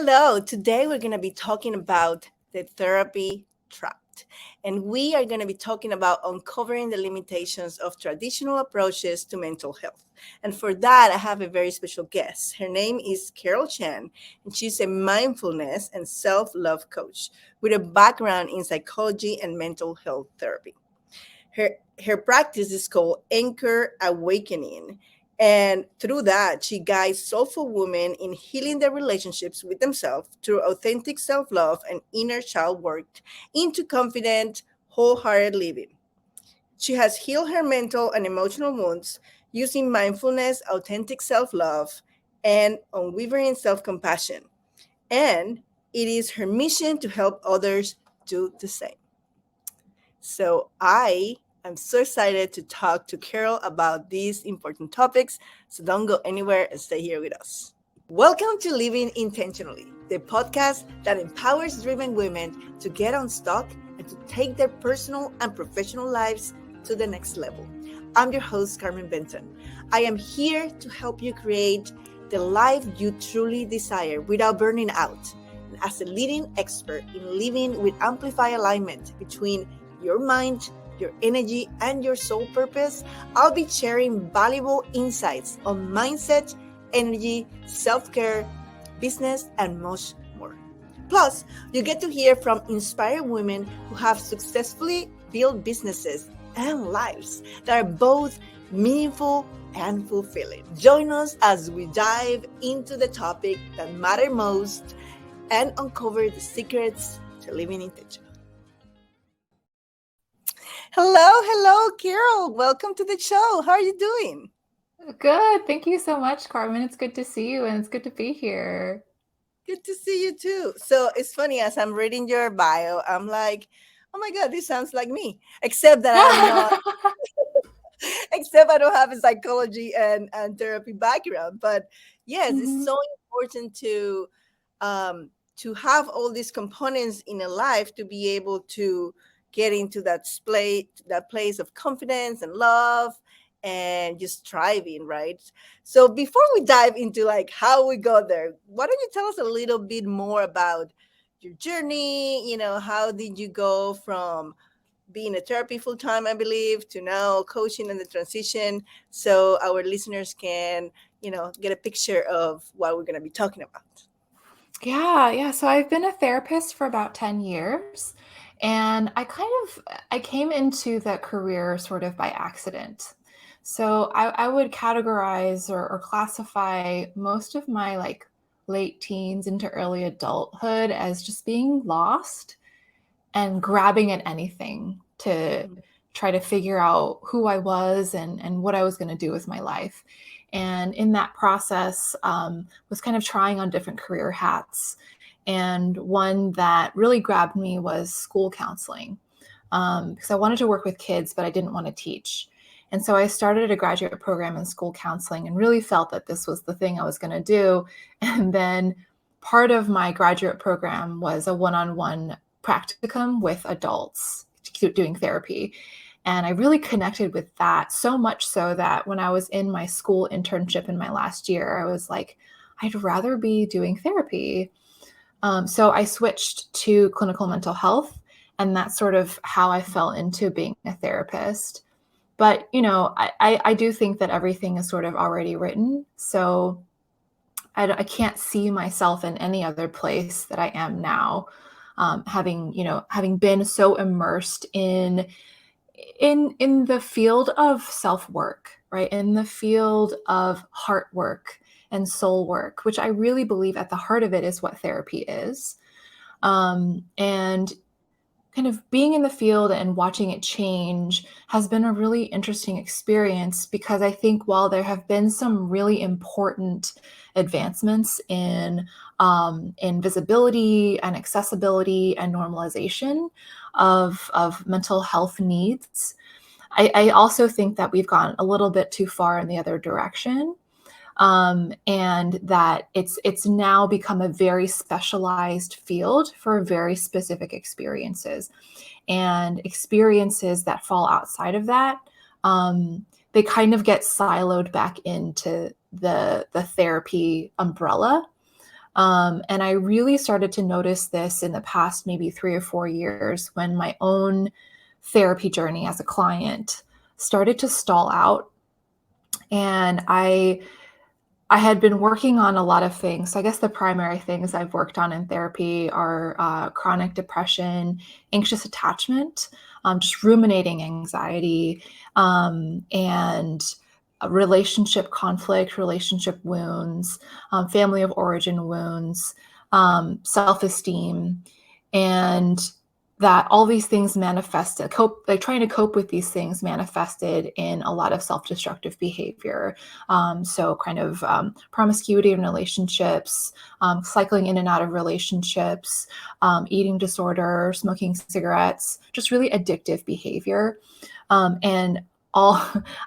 Hello, today we're going to be talking about the therapy trap. And we are going to be talking about uncovering the limitations of traditional approaches to mental health. And for that, I have a very special guest. Her name is Karel Chan, and she's a mindfulness and self love coach with a background in psychology and mental health therapy. Her, her practice is called Anchor Awakening. And through that, she guides soulful women in healing their relationships with themselves through authentic self love and inner child work into confident, wholehearted living. She has healed her mental and emotional wounds using mindfulness, authentic self love, and unwavering self compassion. And it is her mission to help others do the same. So I am so excited to talk to Carol about these important topics. So don't go anywhere and stay here with us. Welcome to Living Intentionally, the podcast that empowers driven women to get unstuck and to take their personal and professional lives to the next level. I'm your host, Carmen Benton. I am here to help you create the life you truly desire without burning out. And as a leading expert in living with amplified alignment between your mind, your energy, and your soul purpose, I'll be sharing valuable insights on mindset, energy, self-care, business, and much more. Plus, you get to hear from inspired women who have successfully built businesses and lives that are both meaningful and fulfilling. Join us as we dive into the topic that matter most and uncover the secrets to living intentional. Hello, Carol. Welcome to the show. How are you doing? Good. Thank you so much, Carmen. It's good to see you and it's good to be here. Good to see you too. So it's funny, as I'm reading your bio, I'm like, oh my God, this sounds like me. Except that I'm not, except I don't have a psychology and therapy background. But yes, it's Mhm. so important to have all these components in a life to be able to get into that place of confidence and love and just thriving, right? So before we dive into like how we got there, why don't you tell us a little bit more about your journey? How did you go from being a therapy full time, I believe, to now coaching and the transition, so our listeners can, get a picture of what we're going to be talking about. Yeah. So I've been a therapist for about 10 years, and I came into that career sort of by accident. So I would categorize or classify most of my late teens into early adulthood as just being lost and grabbing at anything to Mhm. try to figure out who I was and what I was going to do with my life. And in that process, was kind of trying on different career hats. And one that really grabbed me was school counseling, because I wanted to work with kids, but I didn't want to teach. And so I started a graduate program in school counseling and really felt that this was the thing I was going to do. And then part of my graduate program was a one-on-one practicum with adults doing therapy. And I really connected with that, so much so that when I was in my school internship in my last year, I was like, I'd rather be doing therapy. So I switched to clinical mental health, and that's sort of how I fell into being a therapist. But, I do think that everything is sort of already written. So I can't see myself in any other place that I am now, having been so immersed in the field of self-work, right? In the field of heart work and soul work, which I really believe at the heart of it is what therapy is. And kind of being in the field and watching it change has been a really interesting experience, because I think while there have been some really important advancements in visibility and accessibility and normalization of mental health needs, I also think that we've gone a little bit too far in the other direction, and that it's now become a very specialized field for very specific experiences, and experiences that fall outside of that, they kind of get siloed back into the therapy umbrella. And I really started to notice this in the past maybe 3 or 4 years when my own therapy journey as a client started to stall out. And I had been working on a lot of things. So I guess the primary things I've worked on in therapy are chronic depression, anxious attachment, just ruminating anxiety, and relationship conflict, relationship wounds, family of origin wounds, self esteem, and that all these things manifested, like trying to cope with these things manifested in a lot of self destructive behavior. So, kind of promiscuity in relationships, cycling in and out of relationships, eating disorder, smoking cigarettes, just really addictive behavior. And all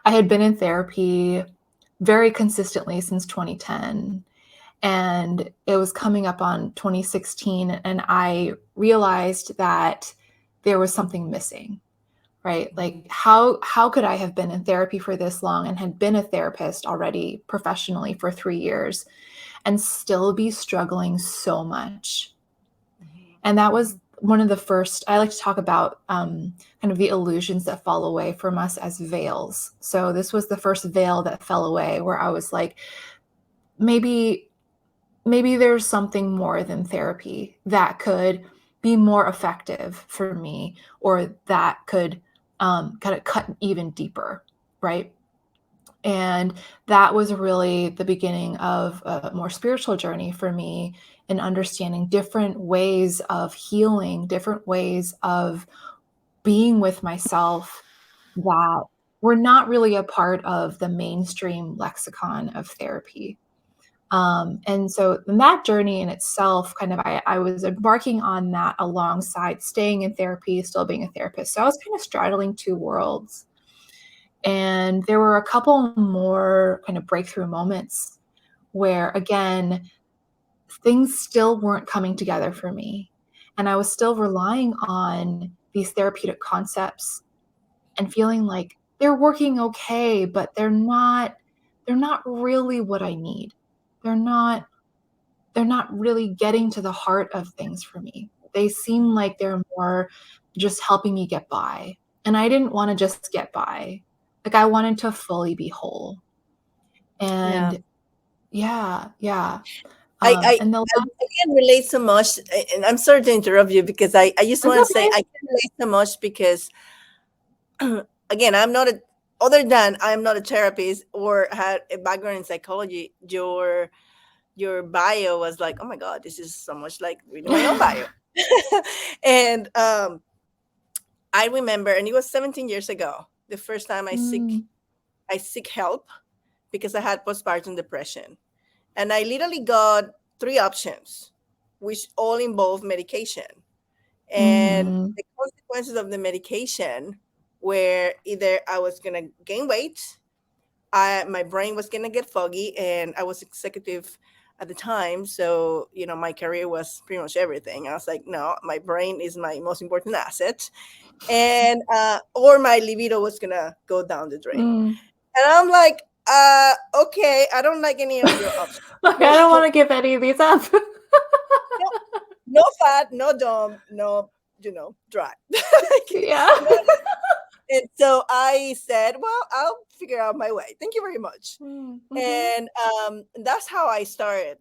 I had been in therapy very consistently since 2010. And it was coming up on 2016, and I realized that there was something missing, right? Like how could I have been in therapy for this long and had been a therapist already professionally for 3 years and still be struggling so much? And that was one of the first. I like to talk about kind of the illusions that fall away from us as veils. So this was the first veil that fell away, where I was like, maybe there's something more than therapy that could be more effective for me, or that could kind of cut even deeper, right? And that was really the beginning of a more spiritual journey for me in understanding different ways of healing, different ways of being with myself that were not really a part of the mainstream lexicon of therapy. And so that journey in itself, kind of, I was embarking on that alongside staying in therapy, still being a therapist. So I was kind of straddling two worlds. And there were a couple more kind of breakthrough moments where, again, things still weren't coming together for me. And I was still relying on these therapeutic concepts and feeling like they're working okay, but they're not really what I need. They're not they're not really getting to the heart of things for me. They seem like they're more just helping me get by. And I didn't want to just get by. Like, I wanted to fully be whole. Yeah. And yeah, yeah. I And the last, I can relate so much, and I'm sorry to interrupt you because I just it's want to say okay. I can relate so much because again, I'm not a other than I'm not a therapist or had a background in psychology. Your bio was like, oh my god, this is so much like reading my own bio. And I remember, and it was 17 years ago, the first time Mm, I seek help because I had postpartum depression. And I literally got three options, which all involve medication. And mhm, the consequences of the medication were either I was going to gain weight, my brain was going to get foggy, and I was executive at the time. So, my career was pretty much everything. I was like, no, my brain is my most important asset. And, or my libido was going to go down the drain. mm. And I'm like, okay, I don't like any of your options. Like, I No, don't wanna give any of these up. no, no fat, no dumb, no, dry. Like, Yeah. no. And so I said, well, I'll figure out my way. Thank you very much. Mm, mhm, And that's how I started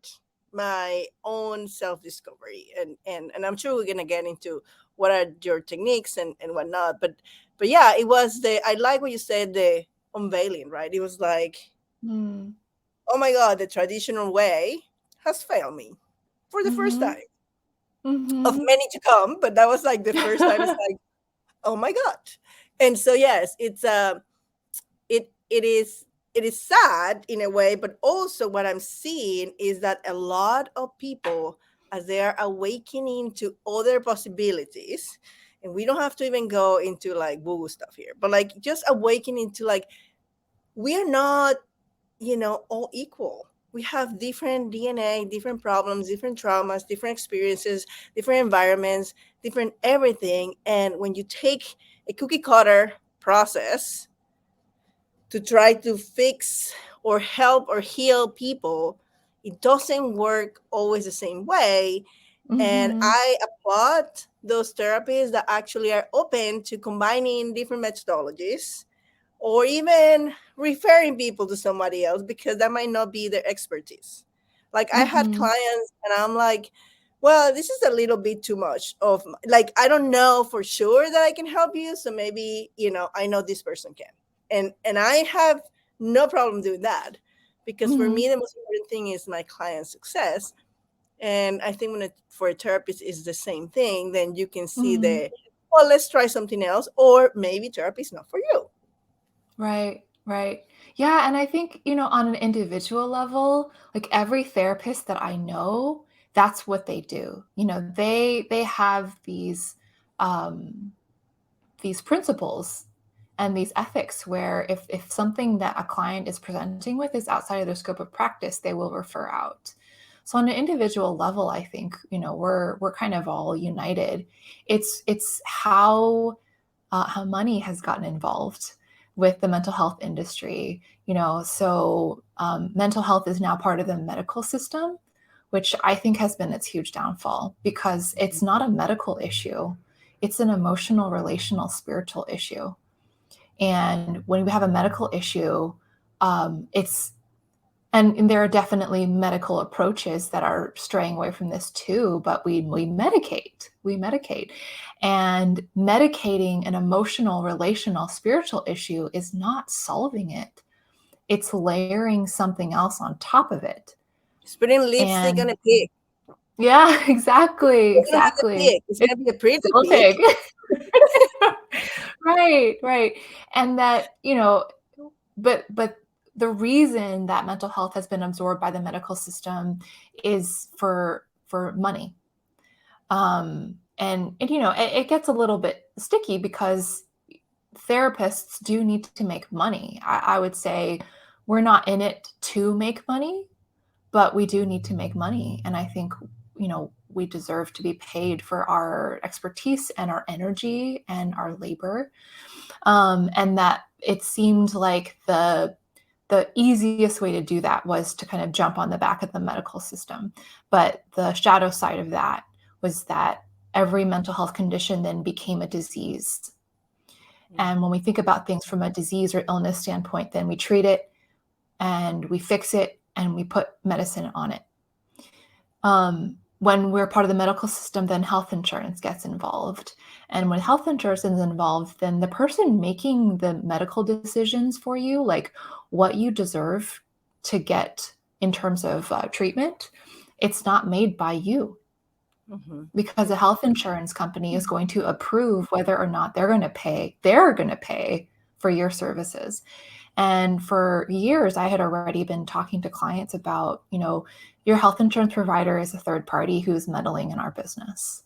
my own self-discovery. And I'm sure we're gonna get into what are your techniques and whatnot. But yeah, it was I like what you said, the unveiling, right? It was like, mm, oh my god, the traditional way has failed me for the first mhm, time of mhm. many to come, but that was like the first time. It's like, oh my god. And so yes, it is sad in a way, but also what I'm seeing is that a lot of people, as they are awakening to other possibilities, and we don't have to even go into like woo stuff here, but like just awakening to like, we are not, all equal. We have different DNA, different problems, different traumas, different experiences, different environments, different everything. And when you take a cookie cutter process to try to fix or help or heal people, it doesn't work always the same way. And Mm-hmm. I applaud those therapists that actually are open to combining different methodologies or even referring people to somebody else because that might not be their expertise. Like I had Mm-hmm. clients and I'm like, well, this is a little bit too much of like I don't know for sure that I can help you, so maybe, I know this person can. And I have no problem doing that because for Mm-hmm. me the most important thing is my client's success. And I think for a therapist is the same thing, then you can see Mm-hmm. well, let's try something else, or maybe therapy is not for you. Right, right. Yeah, and I think, on an individual level, like every therapist that I know, that's what they do. They have these principles and these ethics where if something that a client is presenting with is outside of their scope of practice, they will refer out. So on an individual level, I think, we're kind of all united. It's how money has gotten involved with the mental health industry. So mental health is now part of the medical system, which I think has been its huge downfall because it's not a medical issue. It's an emotional, relational, spiritual issue. And when we have a medical issue, it's and there are definitely medical approaches that are straying away from this too, but we medicate. We medicate. And medicating an emotional, relational, spiritual issue is not solving it. It's layering something else on top of it. Just putting lipstick on And a pig. yeah, exactly, You're gonna have a exactly. pig. It's It's gonna be a pretty still a pig. pig. Right, right. And that, but the reason that mental health has been absorbed by the medical system is for money. And it gets a little bit sticky because therapists do need to make money. I would say we're not in it to make money, but we do need to make money. And I think, we deserve to be paid for our expertise and our energy and our labor. And that it seemed like the easiest way to do that was to kind of jump on the back of the medical system. But the shadow side of that was that every mental health condition then became a disease. And when we think about things from a disease or illness standpoint, then we treat it and we fix it and we put medicine on it. When we're part of the medical system, then health insurance gets involved. And when health insurance is involved, then the person making the medical decisions for you, like what you deserve to get in terms of treatment, it's not made by you because a health insurance company is going to approve whether or not they're going to pay for your services. And for years, I had already been talking to clients about, your health insurance provider is a third party who's meddling in our business.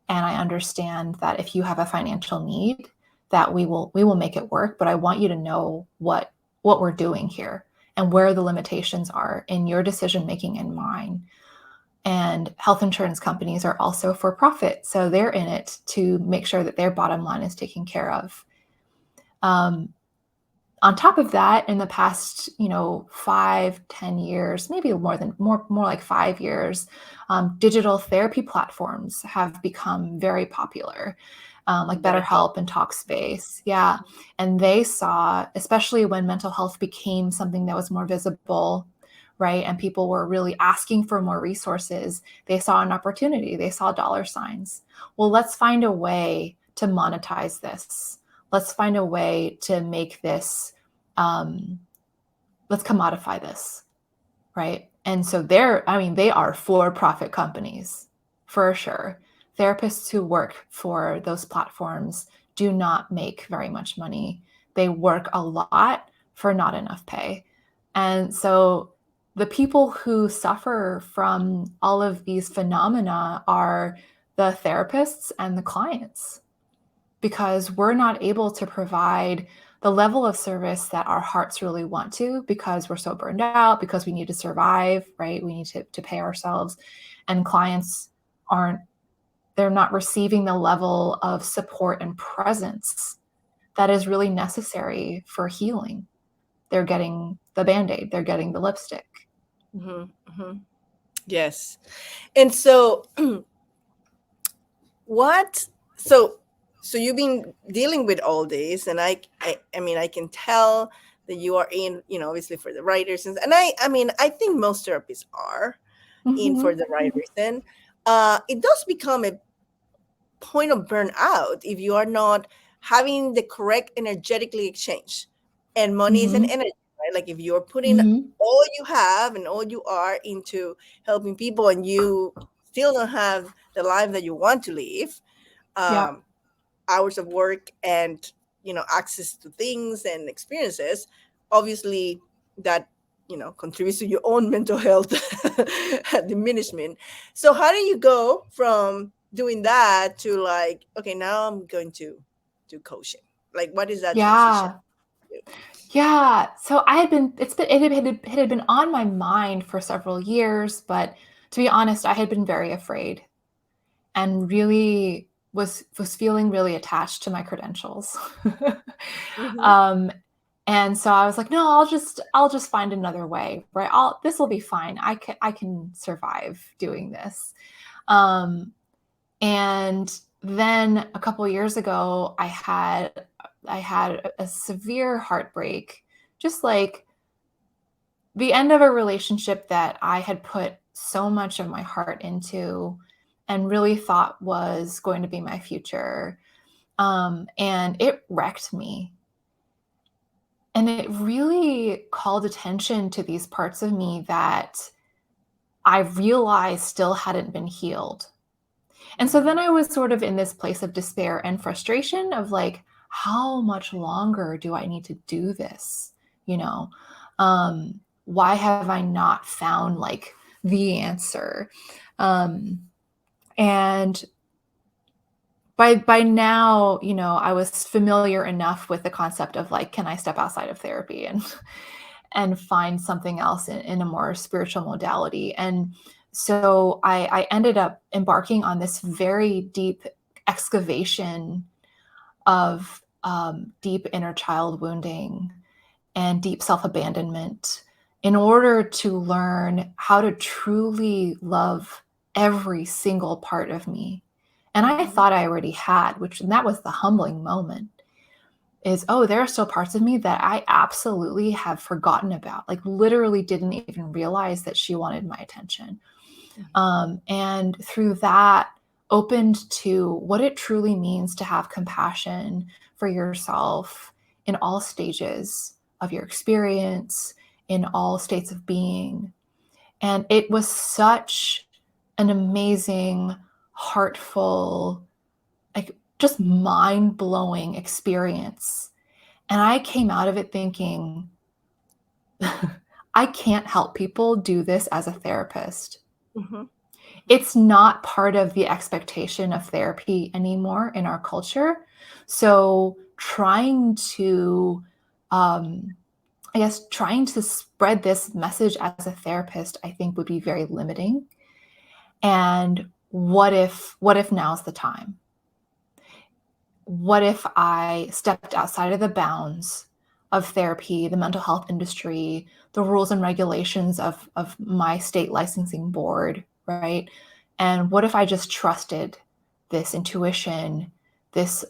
And I understand that if you have a financial need, that we will make it work. But I want you to know what we're doing here and where the limitations are in your decision making and mine. And health insurance companies are also for profit, so they're in it to make sure that their bottom line is taken care of. On top of that, in the past, 5-10 years, maybe more like 5 years, digital therapy platforms have become very popular, like BetterHelp. BetterHelp and Talkspace. Yeah. And they saw, especially when mental health became something that was more visible, right? And people were really asking for more resources. They saw an opportunity. They saw dollar signs. Well, let's find a way to monetize this. Let's find a way to make this, let's commodify this, right? And so they are for-profit companies, for sure. Therapists who work for those platforms do not make very much money. They work a lot for not enough pay. And so the people who suffer from all of these phenomena are the therapists and the clients, because we're not able to provide the level of service that our hearts really want to, because we're so burned out, because we need to survive, right? We need to pay ourselves. And clients they're not receiving the level of support and presence that is really necessary for healing. They're getting the Band-Aid, they're getting the lipstick. Mhm, mhm. Yes. And so what so so you've been dealing with all this, and I mean, I can tell that you are in, obviously for the right reasons. And I mean, I think most therapists are in for Hmm. the right reason. It does become a point of burnout if you are not having the correct energetically exchange. And money is an Hmm. energy, right? Like if you're putting Hmm. all you have and all you are into helping people, and you still don't have the life that you want to live, Yep. um, hours of work and access to things and experiences, obviously that contributes to your own mental health diminishment. So how do you go from doing that to, like, okay, now I'm going to do coaching? Like, what is that transition? Yeah. Yeah. So I had been, it had been on my mind for several years, but to be honest, I had been very afraid and really was feeling really attached to my credentials. Mm-hmm. um, and so I was like, no, I'll just find another way, right? This will be fine. I can survive doing this. Um, and then a couple years ago, I had a severe heartbreak, just like the end of a relationship that I had put so much of my heart into and really thought was going to be my future. And it wrecked me. And it really called attention to these parts of me that I realized still hadn't been healed. And so then I was sort of in this place of despair and frustration of like, how much longer do I need to do this? You know, why have I not found like the answer? Um, and by now, I was familiar enough with the concept of like, can I step outside of therapy and find something else in a more spiritual modality? And so I ended up embarking on this very deep excavation of deep inner child wounding and deep self abandonment in order to learn how to truly love every single part of me. And I Mm-hmm. thought I already had, and that was the humbling moment is, oh, there are still parts of me that I absolutely have forgotten about, like literally didn't even realize that she wanted my attention. And through that, opened to what it truly means to have compassion for yourself in all stages of your experience, in all states of being. And it was such an amazing, heartful, like just mind blowing experience. And I came out of it thinking, I can't help people do this as a therapist. Mm-hmm. It's not part of the expectation of therapy anymore in our culture. So um, trying to spread this message as a therapist, I think would be very limiting. And what if now's the time? What if I stepped outside of the bounds of therapy, the mental health industry, the rules and regulations of my state licensing board, right? And what if I just trusted this intuition, this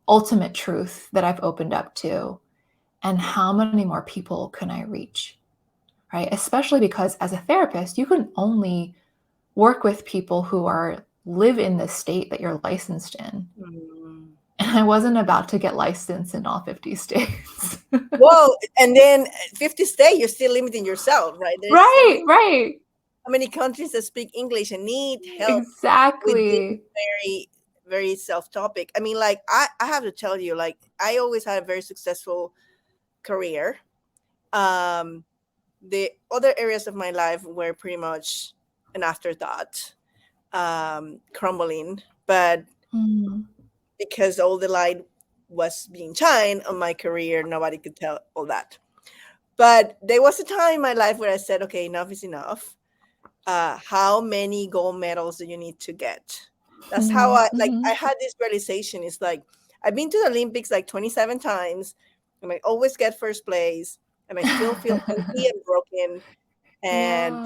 ultimate truth that I've opened up to? And how many more people can I reach? Right? Especially because as a therapist, you can only work with people who live in the state that you're licensed in. Mm. And I wasn't about to get licensed in all 50 states. Whoa. And then 50 state, you're still limiting yourself, right? There's so Right, right. many countries that speak English and need help with this Exactly. very, very self topic. I mean, like, I have to tell you, like, I always had a very successful career. Um, the other areas of my life were pretty much an afterthought, crumbling. But Mm, because all the light was being shined on my career, nobody could tell all that. But there was a time in my life where I said, okay, enough is enough. How many gold medals do you need to get? That's how mm, I mhm. had this realization. It's like, I've been to the Olympics like 27 times, and I always get first place, and I still feel empty and broken. and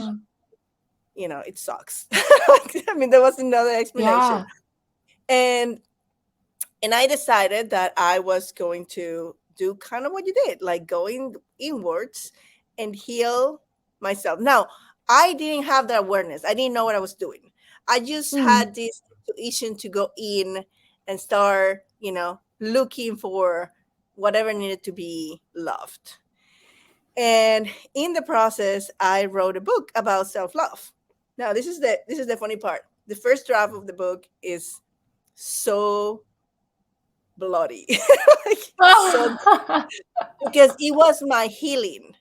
Yeah. it sucks. I mean, there was another explanation. Yeah. And I decided that I was going to do kind of what you did, like going inwards and heal myself. Now, I didn't have that awareness. I didn't know what I was doing. I just Mm. had this intuition to go in and start, looking for whatever needed to be loved. And in the process, I wrote a book about self-love. Now, this is the funny part. The first draft of the book is so bloody. Like, so, because it was my healing,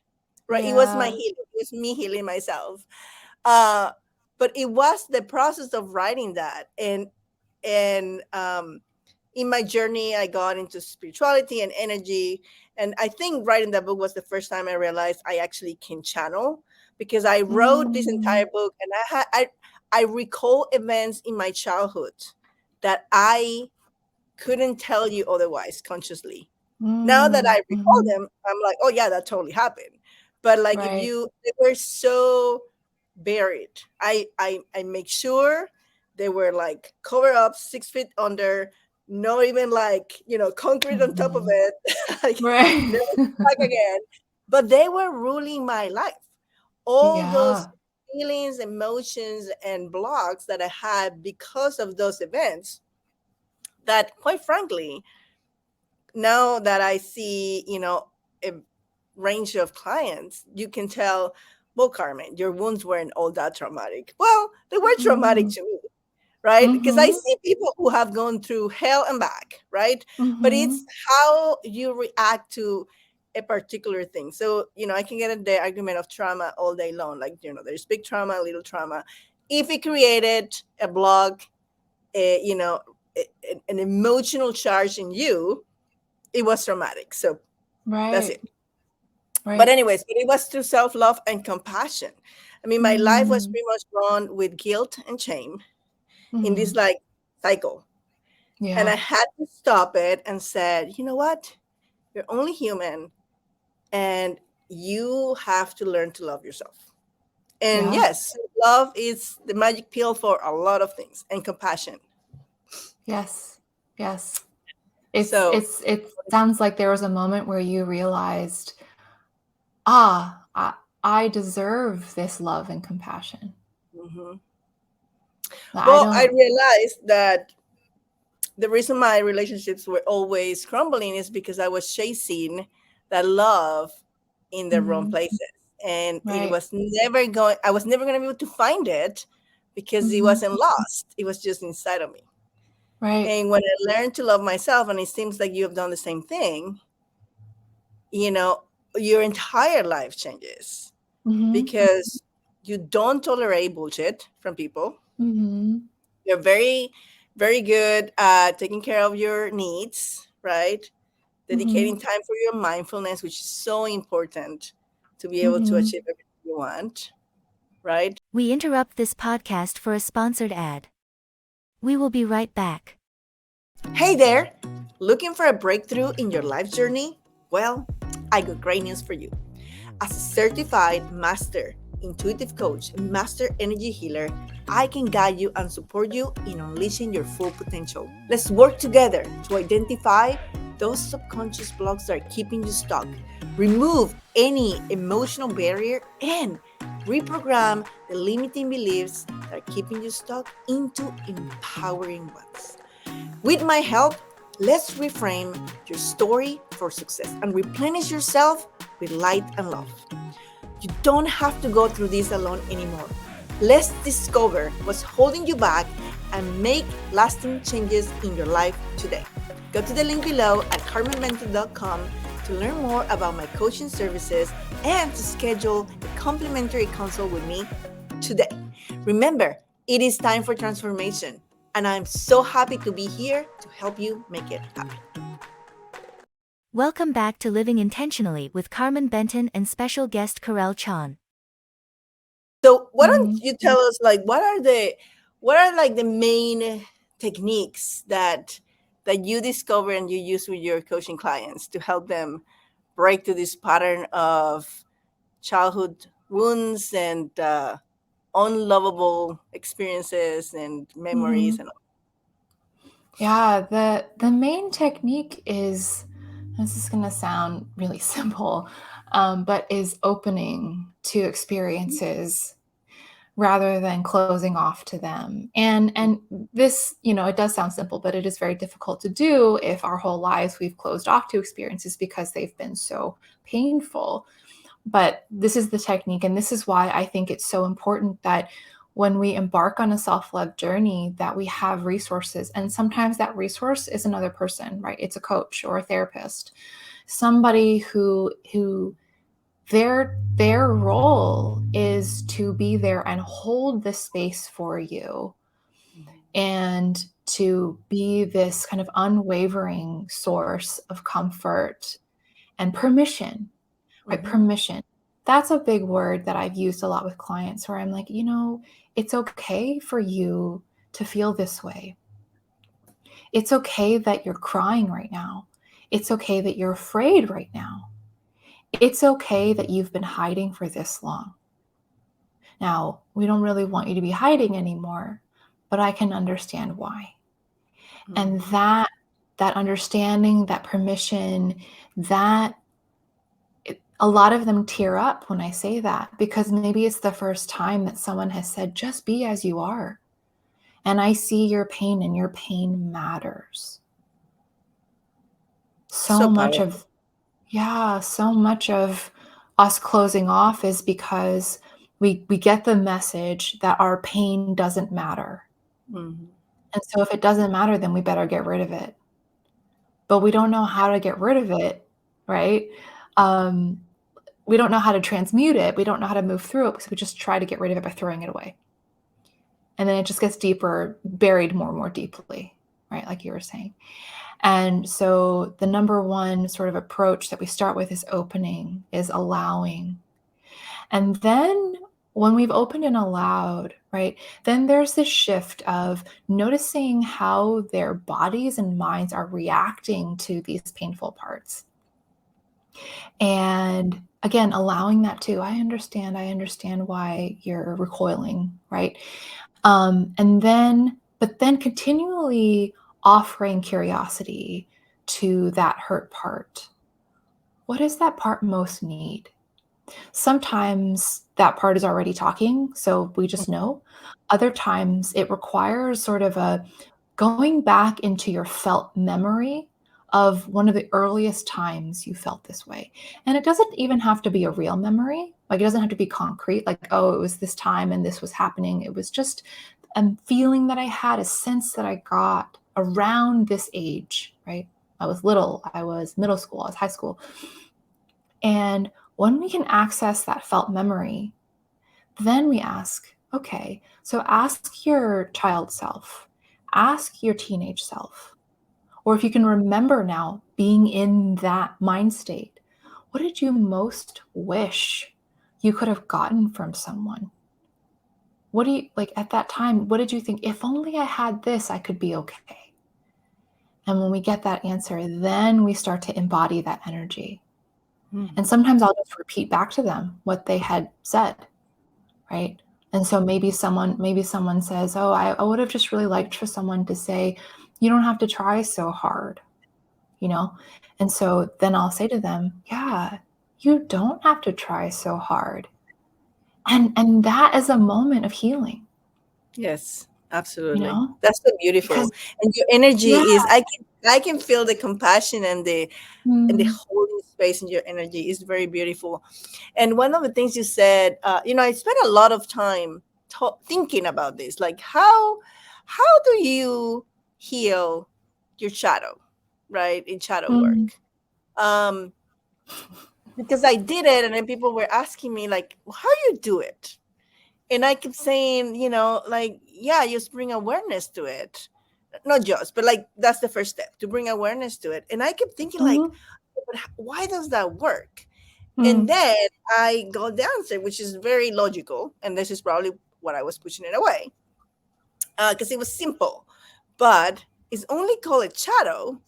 right? It was my Yeah. healing. It was me healing myself. Uh, but it was the process of writing that, and in my journey, I got into spirituality and energy. And I think writing that book was the first time I realized I actually can channel, because I wrote this entire Mm. book, and I recall events in my childhood that I couldn't tell you otherwise consciously. Now that Mm. I recall Mhm. them, I'm like, oh yeah, that totally happened. But like, Right. they were so buried. I make sure they were like cover up 6 feet under, not even like, concrete on top of Mhm. it, like Right. never back again. But they were ruling my life. All those Yeah. feelings, emotions, and blocks that I had because of those events, that quite frankly, now that I see, a range of clients, you can tell, well, Carmen, your wounds weren't all that traumatic. Well, they were traumatic Mhm. to me, right? Because I Mhm. see people who have gone through hell and back, right? But it's Mhm. how you react to a particular thing. So, I can get into the argument of trauma all day long. Like, there's big trauma, little trauma. If it created a block, an emotional charge in you, it was traumatic. So that's Right. it. But Right. anyways, but it was through self-love and compassion. I mean, my life was Mm. pretty much run with guilt and shame in this Mhm. like cycle. And I Yeah. had to stop it and said, you know what? You're only human, and you have to learn to love yourself. And Yeah. yes, love is the magic pill for a lot of things, and compassion. Yes. Yes. So, It sounds like there was a moment where you realized, ah, I deserve this love and compassion. mhm. I Well, I don't. realized that the reason my relationships were always crumbling is because I was chasing that love in the wrong Mhm. places. And Right. I was never going to be able to find it because it Mhm. wasn't lost. It was just inside of me. Right. And when I learned to love myself, and it seems like you have done the same thing, you know, your entire life changes, Mhm. because you don't tolerate bullshit from people. Mhm. You're very, very good at taking care of your needs, right? Dedicating Mhm. time for your mindfulness, which is so important to be able to Mhm. achieve everything you want, right? We interrupt this podcast for a sponsored ad. We will be right back. Hey there! Looking for a breakthrough in your life journey? Well, I got great news for you. As a certified master intuitive coach and master energy healer, I can guide you and support you in unleashing your full potential. Let's work together to identify those subconscious blocks that are keeping you stuck, remove any emotional barrier, and reprogram the limiting beliefs that are keeping you stuck into empowering ones. With my help, let's reframe your story for success and replenish yourself with light and love. You don't have to go through this alone anymore. Let's discover what's holding you back and make lasting changes in your life today. Go to the link below at carmenmentor.com to learn more about my coaching services and to schedule a complimentary consult with me today. Remember, it is time for transformation, and I'm so happy to be here to help you make it happen. Welcome back to Living Intentionally with Carmen Benton and special guest Karel Chan. So why don't Mhm. you tell us, like, what are like the main techniques that you discover and you use with your coaching clients to help them break through this pattern of childhood wounds and unlovable experiences and memories Mhm. and all. Yeah, the main technique is, this is going to sound really simple, but is opening to experiences rather than closing off to them. And this, it does sound simple, but it is very difficult to do if our whole lives we've closed off to experiences because they've been so painful. But this is the technique, and this is why I think it's so important that when we embark on a self-love journey that we have resources, and sometimes that resource is another person, right? It's a coach or a therapist, somebody who their role is to be there and hold the space for you and to be this kind of unwavering source of comfort and permission, right? Mm-hmm. Permission. That's a big word that I've used a lot with clients where I'm like, it's okay for you to feel this way. It's okay that you're crying right now. It's okay that you're afraid right now. It's okay that you've been hiding for this long. Now, we don't really want you to be hiding anymore, but I can understand why. And Mm-hmm. that understanding, that permission, that a lot of them tear up when I say that because maybe it's the first time that someone has said, just be as you are. And I see your pain and your pain matters. So So much powerful. of, yeah, so much of us closing off is because we get the message that our pain doesn't matter. Mm-hmm. And so if it doesn't matter, then we better get rid of it. But we don't know how to get rid of it, right? Um, we don't know how to transmute it. We don't know how to move through it because we just try to get rid of it by throwing it away. And then it just gets deeper, buried more and more deeply, right? Like you were saying. And so the number one sort of approach that we start with is opening, is allowing. And then when we've opened and allowed, right, then there's this shift of noticing how their bodies and minds are reacting to these painful parts. And again, allowing that too. I understand why you're recoiling, right? But then continually offering curiosity to that hurt part. What does that part most need? Sometimes that part is already talking, so we just know. Other times it requires sort of a going back into your felt memory of one of the earliest times you felt this way. And it doesn't even have to be a real memory. Like it doesn't have to be concrete, like, oh, it was this time and this was happening. It was just a feeling that I had, a sense that I got around this age, right? I was little, I was middle school, I was high school. And when we can access that felt memory, then we ask, okay, so ask your child self, ask your teenage self, or if you can remember now being in that mind state, what did you most wish you could have gotten from someone? What do you like at that time? What did you think? If only I had this, I could be okay. And when we get that answer, then we start to embody that energy. And Mm-hmm. sometimes I'll just repeat back to them what they had said, right? And so maybe someone says, "Oh, I would have just really liked for someone to say, you don't have to try so hard," you know? And so then I'll say to them, "Yeah, you don't have to try so hard." And that is a moment of healing, Yes, you absolutely. know? That's so Because beautiful. And your energy yeah. is I can feel the compassion and the Mm, holding space in your energy is very beautiful. And one of the things you said, I spent a lot of time thinking about this, like how do you heal your shadow, right? In shadow mm, work. Um, because I did it, and then people were asking me like, how you do it? And I kept saying, like, yeah, just bring awareness to it. Not just, but like that's the first step to bring awareness to it. And I kept thinking like, mhm, but why does that work? And mm, then I got the answer, which is very logical, and this is probably what I was pushing it away, because it was simple, but it's only called a shadow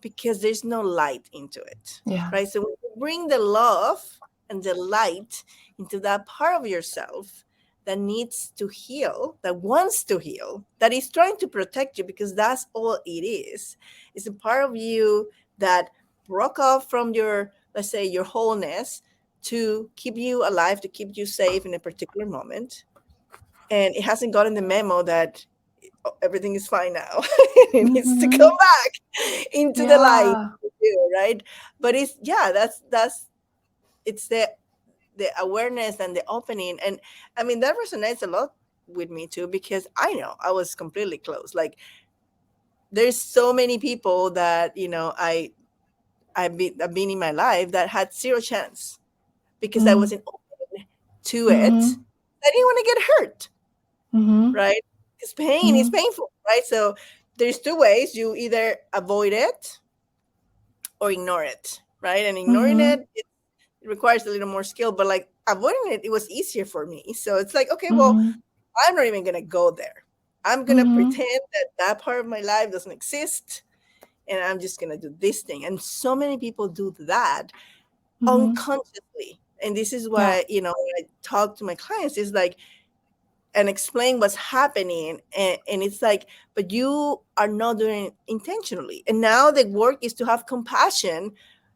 because there's no light into it, yeah. right? So when you bring the love and the light into that part of yourself that needs to heal, that wants to heal, that is trying to protect you, because that's all it is. It's a part of you that broke off from your, let's say, your wholeness to keep you alive, to keep you safe in a particular moment. And it hasn't gotten the memo that everything is fine now. It needs to come Mm-hmm. back into the light, Yeah. right? But it's, yeah, that's it's the awareness and the opening. And I mean, that resonates a lot with me too, because I know I was completely closed. Like, there's so many people that, I've been in my life that had zero chance because I Mm-hmm. wasn't open to it. I didn't want to get hurt, Mm-hmm. right? Because pain is Mm-hmm. painful, right? So there's two ways: you either avoid it or ignore it, right? And ignoring Mm-hmm. it requires a little more skill, but like avoiding it was easier for me. So it's like, okay, well, Mm-hmm. I'm not even gonna go there. I'm gonna Mm-hmm. pretend that that part of my life doesn't exist, and I'm just gonna do this thing. And so many people do that Mm-hmm. unconsciously. And this is Yeah. why, when I talk to my clients, is like, and explain what's happening, and it's like, but you are not doing it intentionally. And now the work is to have compassion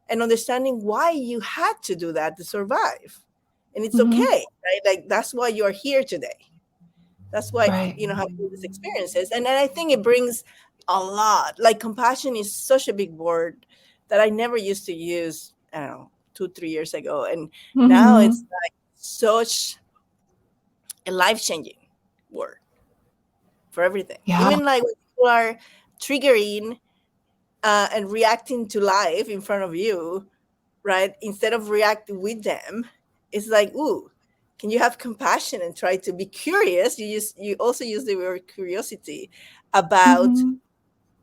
and understanding why you had to do that to survive. And it's okay, Mm-hmm. right? Like, that's why you are here today. That's why, Right. have these experiences. And I think it brings a lot. Like, compassion is such a big word that I never used to use, I don't know, 2 3 years ago. And now it's Mm-hmm. like such a life-changing word for everything. Yeah. Even like when people are triggering, and reacting to life in front of you, right? Instead of reacting with them, it's like, ooh, can you have compassion and try to be curious? You also use the word curiosity about Mm-hmm.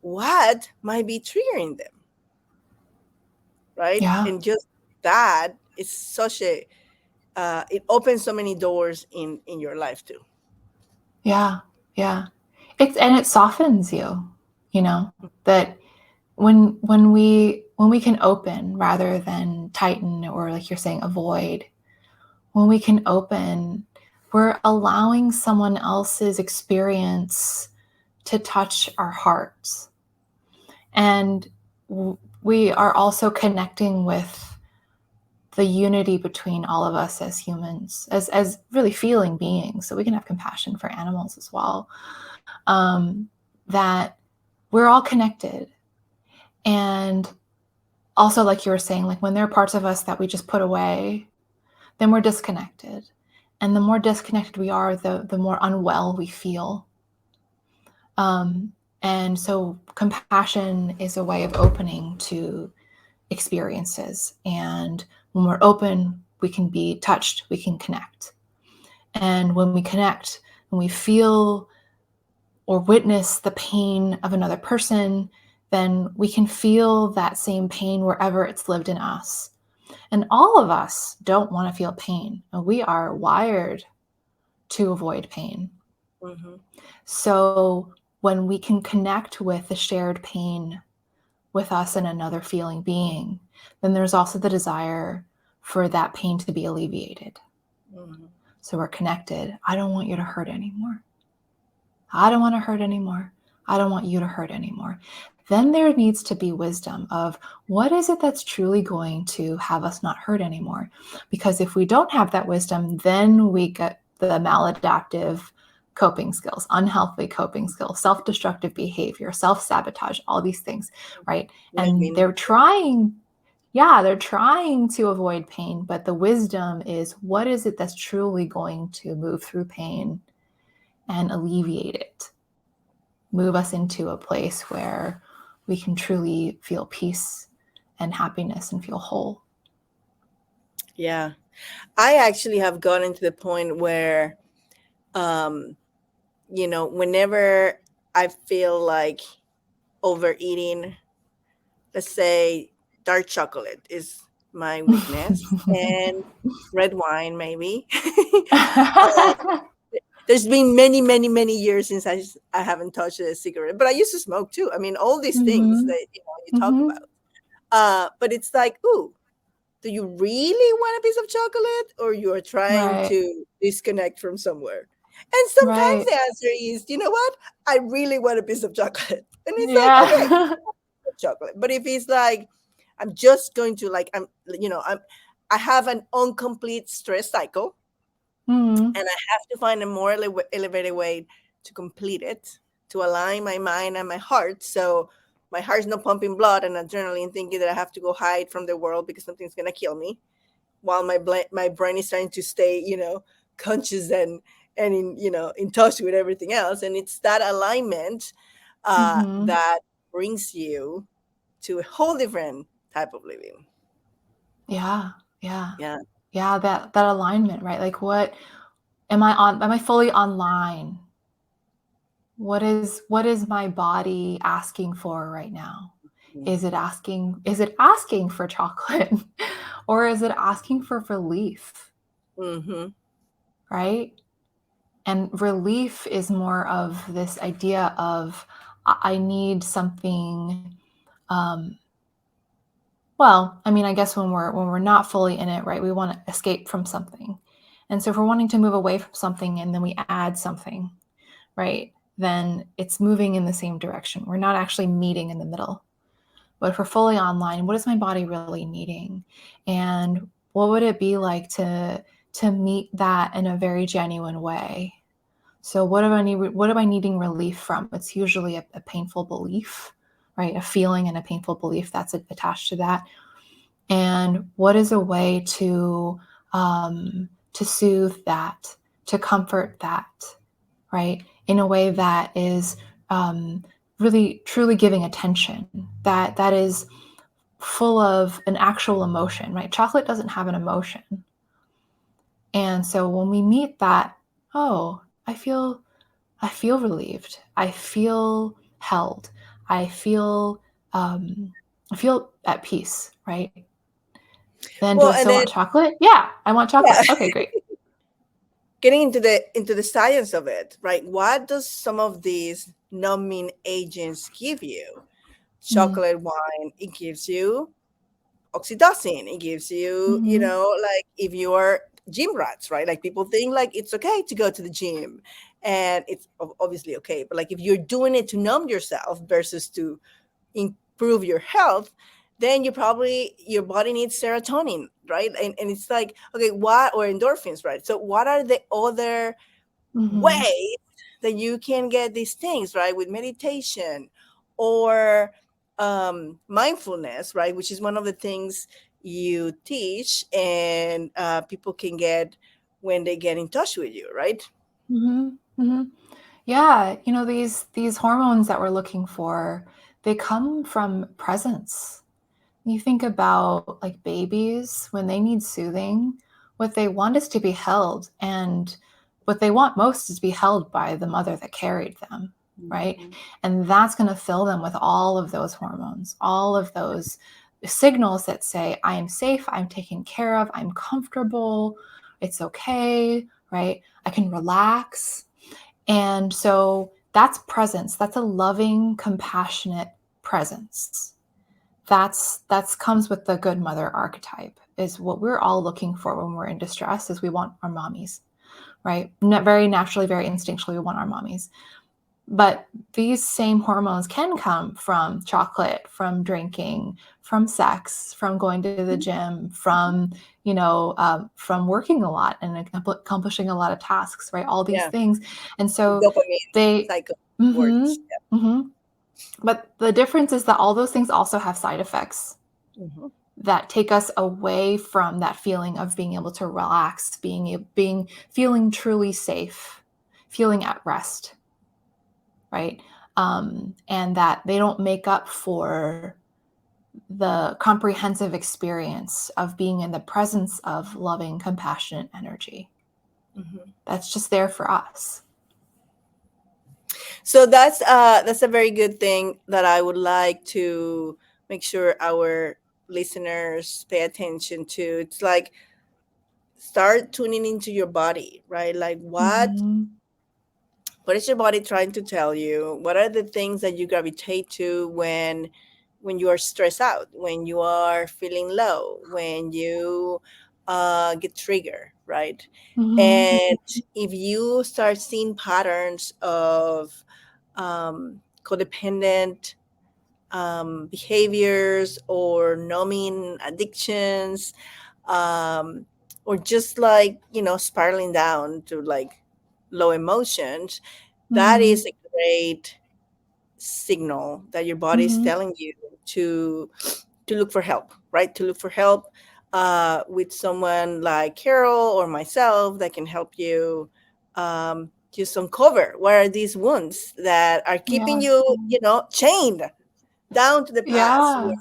what might be triggering them, right? Yeah. And just that is such a it opens so many doors in your life too. Yeah. Yeah. It softens you, that when we can open rather than tighten, or like you're saying, avoid. When we can open, we're allowing someone else's experience to touch our hearts. And we are also connecting with the unity between all of us as humans, as really feeling beings. So we can have compassion for animals as well. That we're all connected. And also, like you were saying, like when there are parts of us that we just put away, then we're disconnected. And the more disconnected we are, the more unwell we feel. Um, and so compassion is a way of opening to experiences. And when we're open, we can be touched, we can connect. And when we connect, when we feel or witness the pain of another person, then we can feel that same pain wherever it's lived in us. And all of us don't want to feel pain. We are wired to avoid pain. Mm-hmm. So when we can connect with the shared pain with us and another feeling being, then there's also the desire for that pain to be alleviated. Mm-hmm. So we're connected. I don't want you to hurt anymore. I don't want to hurt anymore. I don't want you to hurt anymore. Then there needs to be wisdom of what is it that's truly going to have us not hurt anymore? Because if we don't have that wisdom, then we get the maladaptive coping skills, unhealthy coping skills, self-destructive behavior, self-sabotage, all these things, right? And Blaming. they're trying to avoid pain, but the wisdom is what is it that's truly going to move through pain and alleviate it, move us into a place where we can truly feel peace and happiness and feel whole. Yeah. I actually have gotten to the point where, um, whenever I feel like overeating, let's say dark chocolate is my weakness, and red wine, maybe. uh, there's been many, many, many years since I haven't touched a cigarette, but I used to smoke too. I mean, all these things Mm-hmm. that you talk Mm-hmm. about. But it's like, ooh, do you really want a piece of chocolate, or you are trying Right. to disconnect from somewhere? And sometimes Right. the answer is, you know what? I really want a piece of chocolate. And it's like, okay, Yeah. chocolate. But if it's like, I'm just going to like, I have an incomplete stress cycle, Hmm. and I have to find a more elevated way to complete it, to align my mind and my heart. So my heart's not pumping blood and adrenaline, thinking that I have to go hide from the world because something's gonna kill me, while my brain is trying to stay, conscious and in in touch with everything else. And it's that alignment Hmm. that brings you to a whole different type of living. Yeah. Yeah. Yeah. Yeah. That alignment, right? Like, what am I on? Am I fully online? What is my body asking for right now? Is it asking for chocolate? Or is it asking for relief? Mm-hmm. Right? And relief is more of this idea of I need something. um, well, I mean, I guess when we're not fully in it, right, we want to escape from something. And so if we're wanting to move away from something and then we add something, right, then it's moving in the same direction. We're not actually meeting in the middle. But if we're fully online, what is my body really needing? And what would it be like to meet that in a very genuine way? So what am I needing relief from? It's usually a painful belief, right? A feeling and a painful belief that's attached to that. And what is a way to soothe that, to comfort that, right? In a way that is really truly giving attention, that is full of an actual emotion, right? Chocolate doesn't have an emotion. And so when we meet that, oh, I feel relieved. I feel held. I feel um, I feel at peace, right? Then do Well, I and still then want chocolate? Yeah, I want chocolate. yeah, Okay, great. getting into the science of it, right? What does some of these numbing agents give you? Mm-hmm. Chocolate, wine, it gives you oxytocin. It gives you, Mm-hmm. like if you're gym rats, right? Like people think like it's okay to go to the gym, and it's obviously okay. But like if you're doing it to numb yourself versus to improve your health, then your body needs serotonin, right? And it's like, okay, what, or endorphins, right? So what are the other Mm-hmm. ways that you can get these things, right? With meditation or mindfulness, right? Which is one of the things you teach, and people can get when they get in touch with you, right? Mm-hmm. Mm-hmm. Yeah, these hormones that we're looking for, they come from presence. You think about like babies when they need soothing, what they want is to be held, and what they want most is to be held by the mother that carried them, right? Mhm. And that's going to fill them with all of those hormones, all of those signals that say, I am safe, I'm taken care of, I'm comfortable, it's okay, right? I can relax. And so that's presence. That's a loving, compassionate presence. That's comes with the good mother archetype, is what we're all looking for when we're in distress, is we want our mommies, right? Very naturally, very instinctually, we want our mommies. But these same hormones can come from chocolate, from drinking, from sex, from going to the gym, from working a lot and accomplishing a lot of tasks, right? All these Yeah, things. And the so dopamine they, cycle mm-hmm, works. mm-hmm. But the difference is that all those things also have side effects Yeah. Mhm. that take us away from that feeling of being able to relax, feeling truly safe, feeling at rest, right? And that they don't make up for the comprehensive experience of being in the presence of loving, compassionate energy. Mhm. That's just there for us. So that's a very good thing that I would like to make sure our listeners pay attention to. It's like, start tuning into your body, right? Like Mm-hmm. what is your body trying to tell you? What are the things that you gravitate to when when you are stressed out, when you are feeling low, when you get triggered, right? Mhm. And if you start seeing patterns of codependent behaviors or numbing addictions, um, or just like, spiraling down to like low emotions, that is Mhm. a great signal that your body is Mhm. telling you to look for help, right? To look for help with someone like Carol or myself that can help you just uncover what are these wounds that are keeping Yeah. you, chained down to the past, Yeah.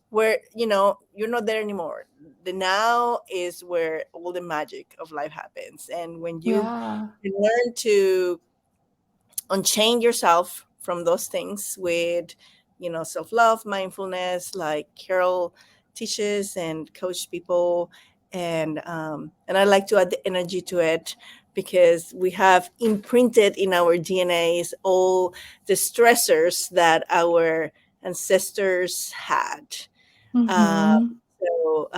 where you're not there anymore. The now is where all the magic of life happens, and when you Yeah. learn to unchain yourself from those things with self-love, mindfulness, like Carol teaches and coach people, and I like to add the energy to it, because we have imprinted in our DNAs all the stressors that our ancestors had. um, Mhm. so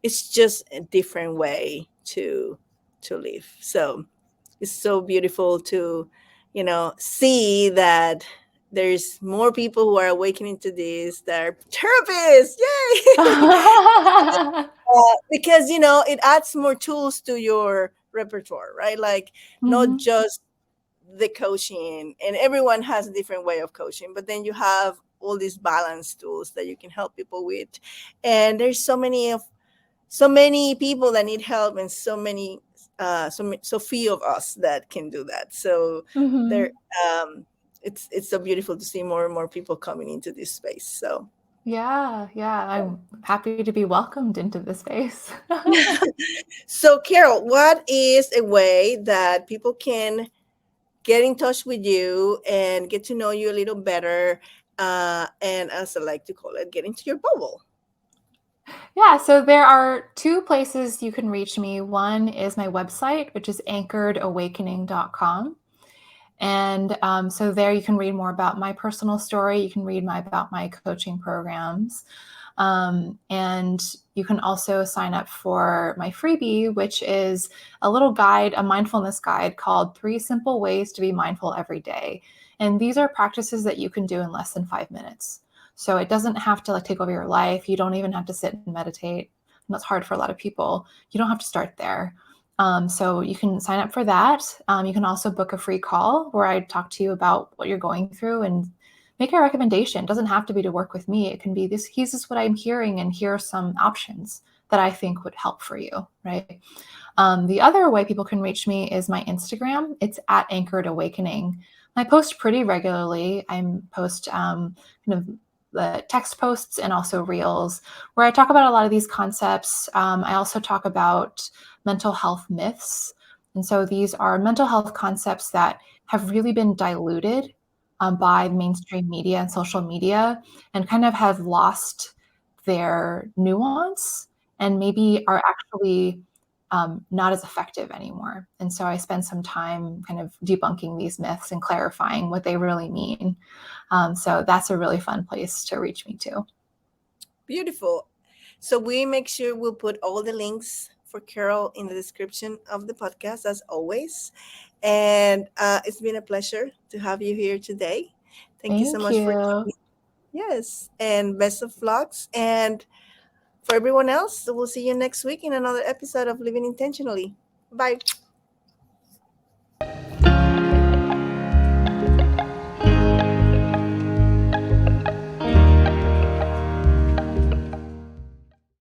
it's just a different way to live. So it's so beautiful to see that there's more people who are awakening to this, that are therapists. Yay! Because it adds more tools to your repertoire, right? Like, not Mhm. just the coaching, and everyone has a different way of coaching, but then you have all these balance tools that you can help people with. And there's so many people that need help, and so few of us that can do that. So there, Mhm. um it's so beautiful to see more and more people coming into this space. So Yeah, yeah, I'm happy to be welcomed into this space. so Carol, what is a way that people can get in touch with you and get to know you a little better, and, as I like to call it, get into your bubble? Yeah, so there are two places you can reach me. One is my website, which is anchoredawakening.com. And so there you can read more about my personal story. You can read about my coaching programs. And you can also sign up for my freebie, which is a little guide, a mindfulness guide called 3 Simple Ways to Be Mindful Every Day. And these are practices that you can do in less than 5 minutes. So it doesn't have to like take over your life. You don't even have to sit and meditate. And that's hard for a lot of people. You don't have to start there. So you can sign up for that. You can also book a free call where I talk to you about what you're going through and make a recommendation. It doesn't have to be to work with me. It can be this, here's just what I'm hearing, and here are some options that I think would help for you, right? The other way people can reach me is my Instagram. It's at Anchored Awakening. I post pretty regularly. I post kind of the text posts and also reels where I talk about a lot of these concepts. I also talk about mental health myths. And so these are mental health concepts that have really been diluted by mainstream media and social media, and kind of have lost their nuance and maybe are actually not as effective anymore. And so I spend some time kind of debunking these myths and clarifying what they really mean. So that's a really fun place to reach me to. Beautiful. So we make sure we'll put all the links for Carol in the description of the podcast, as always. And it's been a pleasure to have you here today. Thank you so Thank much for you. joining. Yes, and best of lucks. And for everyone else, we'll see you next week in another episode of Living Intentionally. Bye.